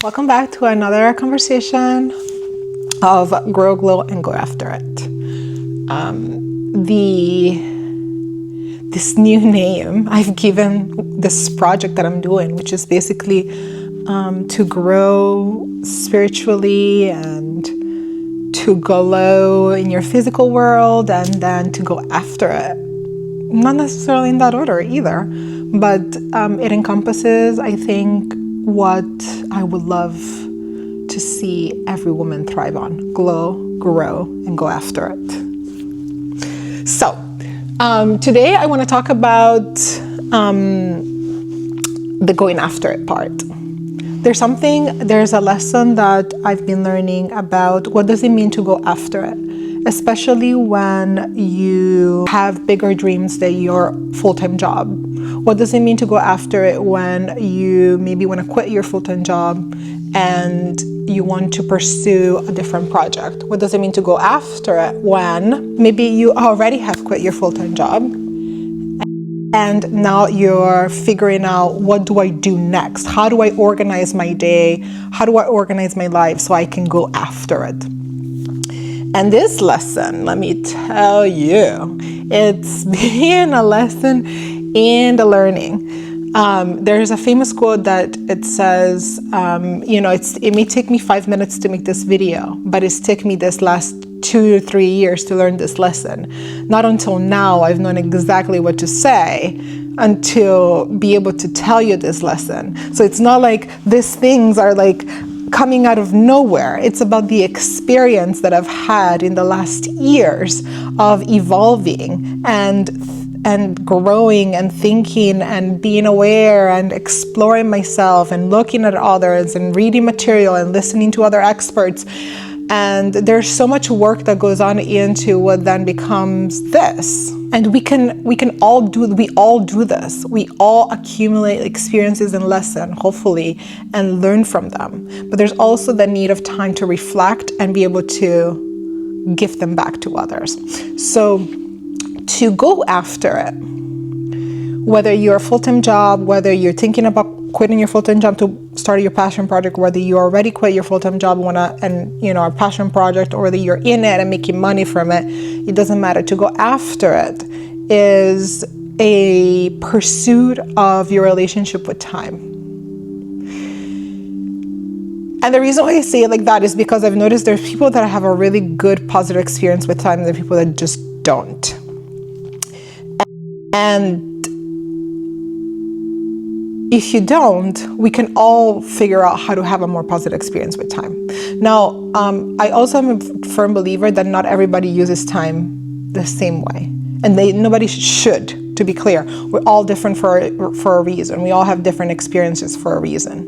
Welcome back to another conversation of Grow, Glow, and Go After It. This new name I've given this project that I'm doing, which is basically to grow spiritually and to glow in your physical world and then to go after it. Not necessarily in that order either, but it encompasses, I think, what I would love to see every woman thrive on: glow, grow, and go after it. So today I want to talk about the going after it part. There's a lesson that I've been learning about what does it mean to go after it, especially when you have bigger dreams than your full-time job. What does it mean to go after it when you maybe want to quit your full-time job and you want to pursue a different project? What does it mean to go after it when maybe you already have quit your full-time job and now you're figuring out, what do I do next? How do I organize my day? How do I organize my life so I can go after it? And this lesson, let me tell you, it's been a lesson in the learning. There's a famous quote that it says, it may take me 5 minutes to make this video, but it's taken me this last 2 to 3 years to learn this lesson. Not until now I've known exactly what to say until be able to tell you this lesson. So it's not like these things are like coming out of nowhere. It's about the experience that I've had in the last years of evolving and growing and thinking and being aware and exploring myself and looking at others and reading material and listening to other experts. And there's so much work that goes on into what then becomes this. And we all do this. We all accumulate experiences and lessons, hopefully, and learn from them. But there's also the need of time to reflect and be able to give them back to others. So to go after it, whether you're a full-time job, whether you're thinking about quitting your full-time job to start your passion project, whether you already quit your full-time job and a passion project, or whether you're in it and making money from it, it doesn't matter. To go after it is a pursuit of your relationship with time. And the reason why I say it like that is because I've noticed there's people that have a really good positive experience with time and there are people that just don't. And if you don't, we can all figure out how to have a more positive experience with time. Now, I also am a firm believer that not everybody uses time the same way. And nobody should, to be clear. We're all different for a reason. We all have different experiences for a reason.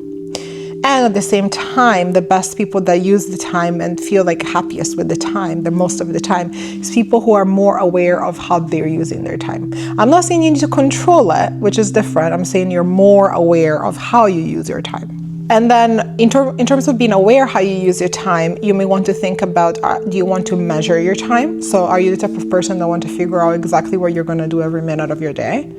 And at the same time, the best people that use the time and feel like happiest with the time, the most of the time, is people who are more aware of how they're using their time. I'm not saying you need to control it, which is different. I'm saying you're more aware of how you use your time. And then in terms of being aware how you use your time, you may want to think about, do you want to measure your time? So are you the type of person that want to figure out exactly what you're going to do every minute of your day?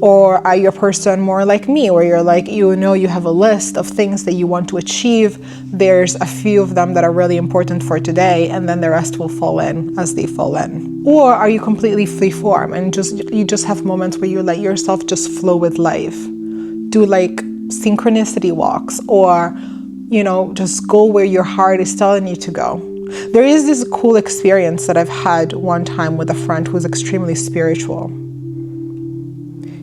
Or are you a person more like me, where you're like, you have a list of things that you want to achieve. There's a few of them that are really important for today, and then the rest will fall in as they fall in. Or are you completely free form and you just have moments where you let yourself just flow with life? Do like synchronicity walks, or just go where your heart is telling you to go. There is this cool experience that I've had one time with a friend who's extremely spiritual.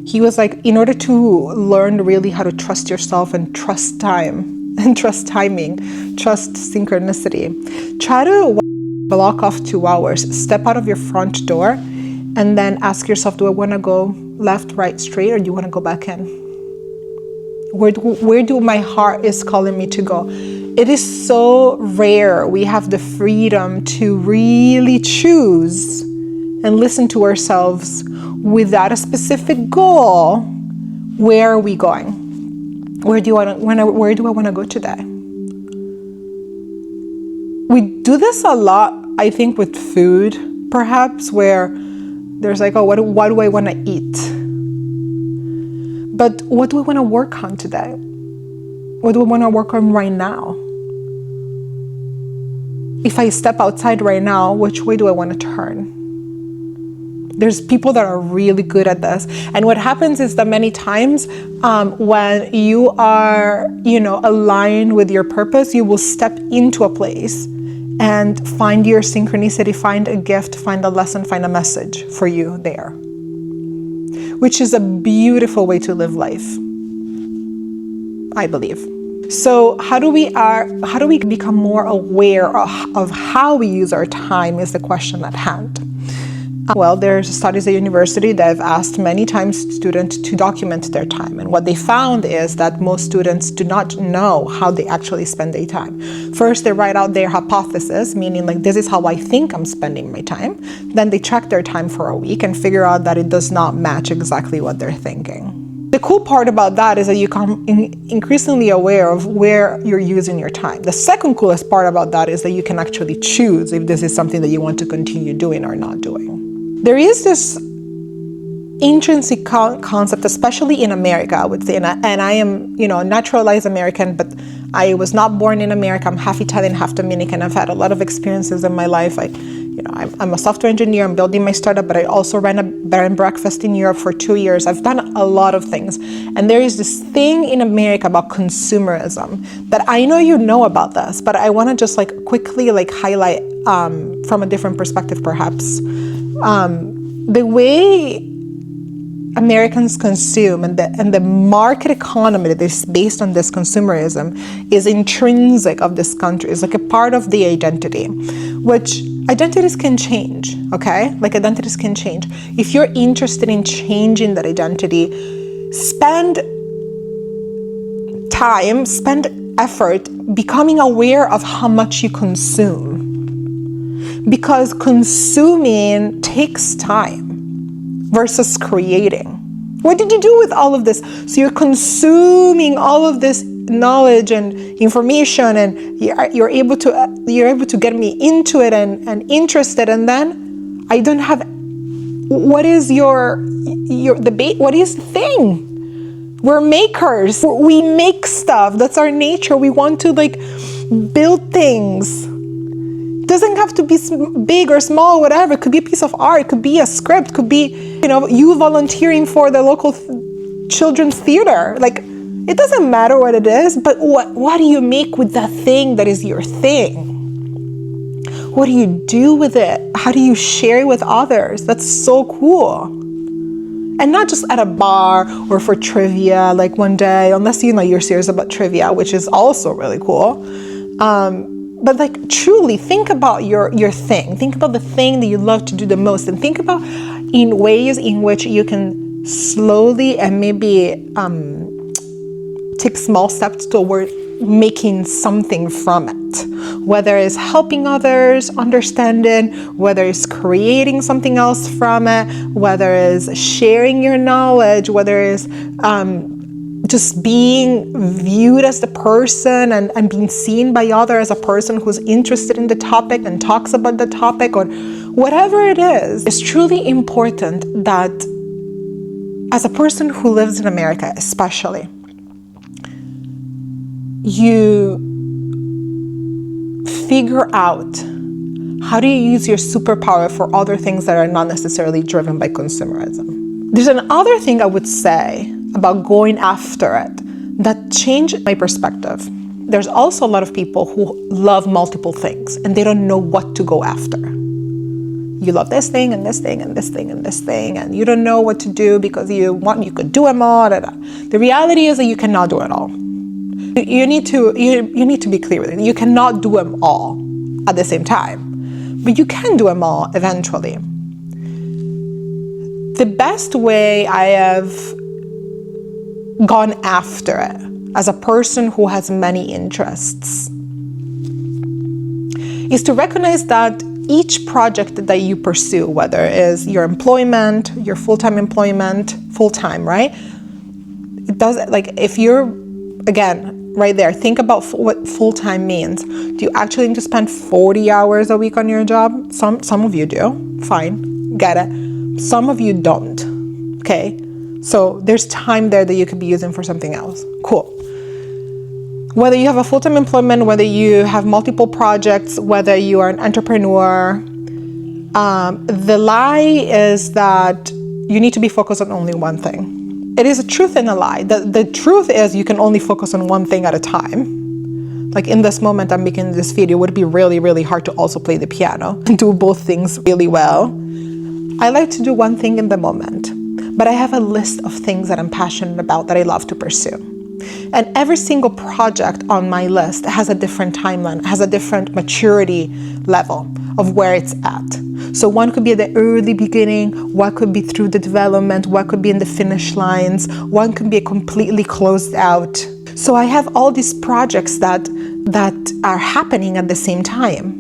He was like, in order to learn really how to trust yourself and trust time and trust timing, trust synchronicity, try to block off 2 hours, step out of your front door, and then ask yourself, do I want to go left, right, straight, or do you want to go back in? Where do my heart is calling me to go? It is so rare we have the freedom to really choose and listen to ourselves without a specific goal. Where are we going? Where do I want to go today? We do this a lot, I think, with food, perhaps, where there's like, what do I want to eat? But what do I want to work on today? What do I want to work on right now? If I step outside right now, which way do I want to turn? There's people that are really good at this. And what happens is that many times when you are, aligned with your purpose, you will step into a place and find your synchronicity, find a gift, find a lesson, find a message for you there, which is a beautiful way to live life, I believe. So how do we become more aware of how we use our time is the question at hand. Well, there's studies at university that have asked many times students to document their time. And what they found is that most students do not know how they actually spend their time. First, they write out their hypothesis, meaning like, this is how I think I'm spending my time. Then they check their time for a week and figure out that it does not match exactly what they're thinking. The cool part about that is that you become increasingly aware of where you're using your time. The second coolest part about that is that you can actually choose if this is something that you want to continue doing or not doing. There is this intrinsic concept, especially in America, I would say, and I am, naturalized American, but I was not born in America. I'm half Italian, half Dominican. I've had a lot of experiences in my life. I'm a software engineer. I'm building my startup, but I also ran a bed and breakfast in Europe for 2 years. I've done a lot of things. And there is this thing in America about consumerism that I know you know about this, but I want to just quickly highlight from a different perspective, perhaps. The way Americans consume and the market economy that is based on this consumerism is intrinsic of this country. It's like a part of the identity, which identities can change, okay? Identities can change. If you're interested in changing that identity, spend time, spend effort becoming aware of how much you consume. Because consuming takes time versus creating. What did you do with all of this? So you're consuming all of this knowledge and information, and you're able to get me into it and interested, and then I don't have. What is what is the thing? We're makers. We make stuff. That's our nature. We want to build things. Doesn't have to be big or small, whatever. It could be a piece of art, it could be a script, it could be, you volunteering for the local children's theater. It doesn't matter what it is, but what do you make with that thing that is your thing? What do you do with it? How do you share it with others? That's so cool. And not just at a bar or for trivia, one day, unless you're serious about trivia, which is also really cool. But truly think about your thing. Think about the thing that you love to do the most, and think about in ways in which you can slowly and maybe take small steps toward making something from it. Whether it's helping others understand it, whether it's creating something else from it, whether it's sharing your knowledge, whether it's just being viewed as the person and being seen by others as a person who's interested in the topic and talks about the topic, or whatever it is. It's truly important that as a person who lives in America, especially, you figure out how do you use your superpower for other things that are not necessarily driven by consumerism. There's another thing I would say about going after it that changed my perspective. There's also a lot of people who love multiple things and they don't know what to go after. You love this thing and this thing and this thing and this thing, and you don't know what to do because you could do them all. The reality is that you cannot do it all. You need to be clear with it. You cannot do them all at the same time, but you can do them all eventually. The best way I have gone after it as a person who has many interests is to recognize that each project that you pursue, whether it is your employment, your full-time employment, full-time, right? It does, if you're, again, right there, think about what full-time means. Do you actually need to spend 40 hours a week on your job? Some of you do, fine, get it. Some of you don't, okay? So there's time there that you could be using for something else. Cool. Whether you have a full-time employment, whether you have multiple projects, whether you are an entrepreneur, the lie is that you need to be focused on only one thing. It is a truth and a lie. The truth is you can only focus on one thing at a time. Like in this moment I'm making this video, it would be really, really hard to also play the piano and do both things really well. I like to do one thing in the moment, but I have a list of things that I'm passionate about that I love to pursue. And every single project on my list has a different timeline, has a different maturity level of where it's at. So one could be at the early beginning, one could be through the development, one could be in the finish lines, one could be completely closed out. So I have all these projects that are happening at the same time.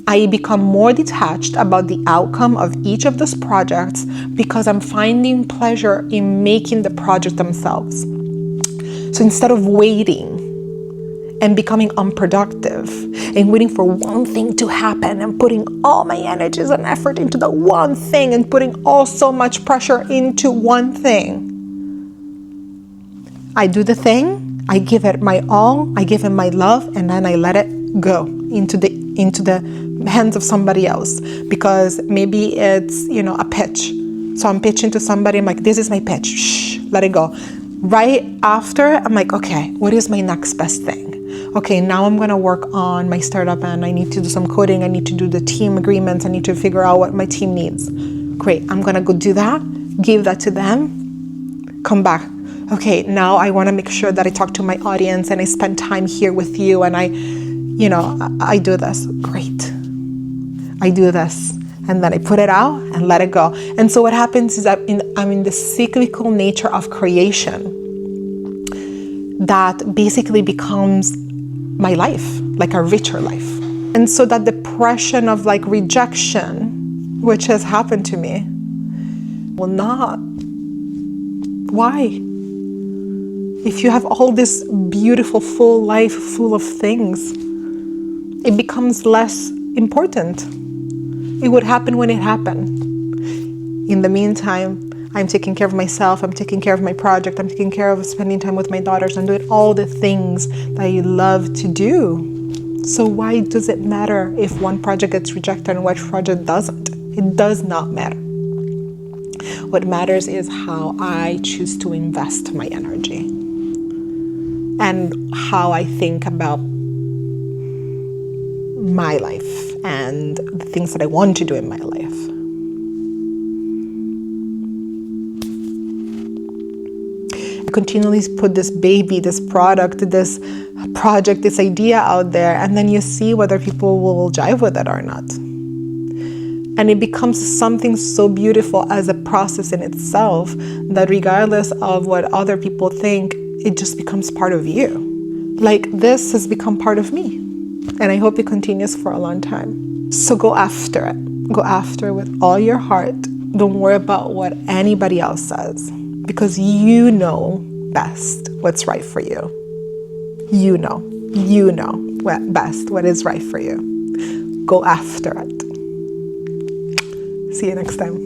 I become more detached about the outcome of each of those projects because I'm finding pleasure in making the project themselves. So instead of waiting and becoming unproductive and waiting for one thing to happen and putting all my energies and effort into the one thing and putting all so much pressure into one thing, I do the thing, I give it my all, I give it my love, and then I let it go into the hands of somebody else, because maybe it's, a pitch. So I'm pitching to somebody, I'm like, this is my pitch, shh, let it go. Right after, I'm like, okay, what is my next best thing? Okay, now I'm gonna work on my startup and I need to do some coding, I need to do the team agreements, I need to figure out what my team needs. Great, I'm gonna go do that, give that to them, come back. Okay, now I wanna make sure that I talk to my audience and I spend time here with you and I do this. Great, I do this. And then I put it out and let it go. And so what happens is that I'm in the cyclical nature of creation that basically becomes my life, like a richer life. And so that depression of like rejection, which has happened to me, will not. Why? If you have all this beautiful, full life full of things, it becomes less important. It would happen when it happened. In the meantime, I'm taking care of myself, I'm taking care of my project, I'm taking care of spending time with my daughters, I'm doing all the things that you love to do. So why does it matter if one project gets rejected and which project doesn't? It does not matter. What matters is how I choose to invest my energy and how I think about my life and the things that I want to do in my life. I continually put this baby, this product, this project, this idea out there, and then you see whether people will jive with it or not. And it becomes something so beautiful as a process in itself that regardless of what other people think, it just becomes part of you. Like this has become part of me. And I hope it continues for a long time. So go after it. Go after it with all your heart. Don't worry about what anybody else says, because you know best what's right for you. You know best what is right for you. Go after it. See you next time.